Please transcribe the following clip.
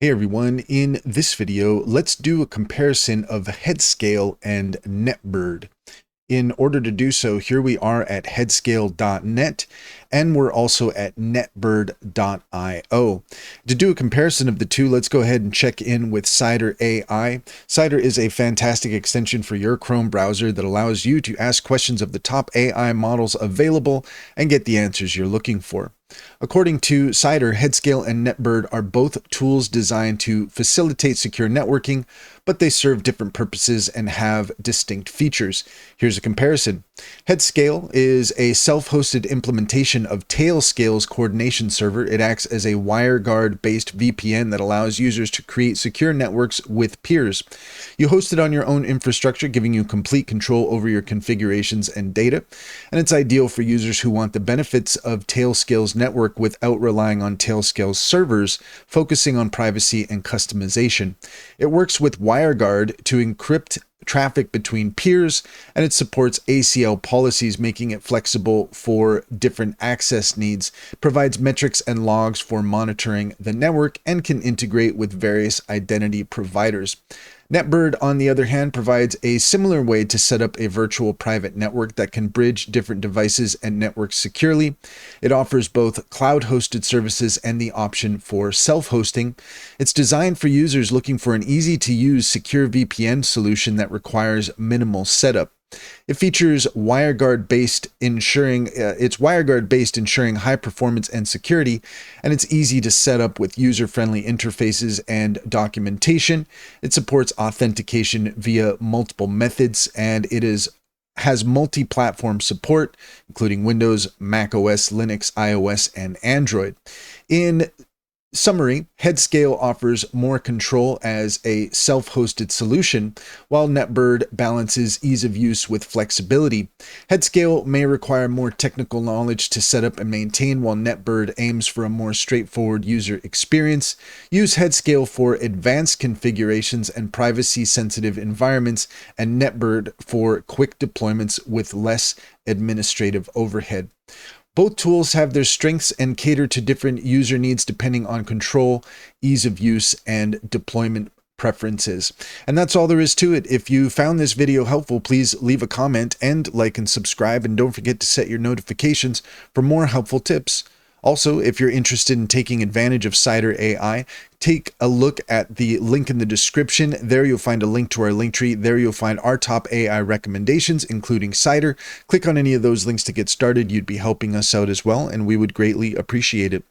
Hey everyone, in this video, let's do a comparison of Headscale and Netbird. In order to do so, here we are at headscale.net, and we're also at netbird.io. To do a comparison of the two, let's go ahead and check in with Cider AI. Cider is a fantastic extension for your Chrome browser that allows you to ask questions of the top AI models available and get the answers you're looking for. According to Cider, Headscale and Netbird are both tools designed to facilitate secure networking, but they serve different purposes and have distinct features. Here's a comparison. Headscale is a self-hosted implementation of Tailscale's coordination server. It acts as a WireGuard-based VPN that allows users to create secure networks with peers. You host it on your own infrastructure, giving you complete control over your configurations and data, and it's ideal for users who want the benefits of Tailscale's network without relying on Tailscale's servers, focusing on privacy and customization. It works with WireGuard to encrypt traffic between peers, and it supports ACL policies, making it flexible for different access needs, provides metrics and logs for monitoring the network, and can integrate with various identity providers. Netbird, on the other hand, provides a similar way to set up a virtual private network that can bridge different devices and networks securely. It offers both cloud-hosted services and the option for self-hosting. It's designed for users looking for an easy-to-use secure VPN solution that requires minimal setup. It features WireGuard-based ensuring high performance and security, and it's easy to set up with user-friendly interfaces and documentation. It supports authentication via multiple methods, and has multi-platform support, including Windows, Mac OS, Linux, iOS, and Android. In summary, Headscale offers more control as a self-hosted solution, while Netbird balances ease of use with flexibility. Headscale may require more technical knowledge to set up and maintain, while Netbird aims for a more straightforward user experience. Use Headscale for advanced configurations and privacy-sensitive environments, and Netbird for quick deployments with less administrative overhead. Both tools have their strengths and cater to different user needs depending on control, ease of use, and deployment preferences. And that's all there is to it. If you found this video helpful, please leave a comment and like and subscribe, and don't forget to set your notifications for more helpful tips. Also, if you're interested in taking advantage of Cider AI, take a look at the link in the description. There you'll find a link to our link tree. There you'll find our top AI recommendations, including Cider. Click on any of those links to get started. You'd be helping us out as well, and we would greatly appreciate it.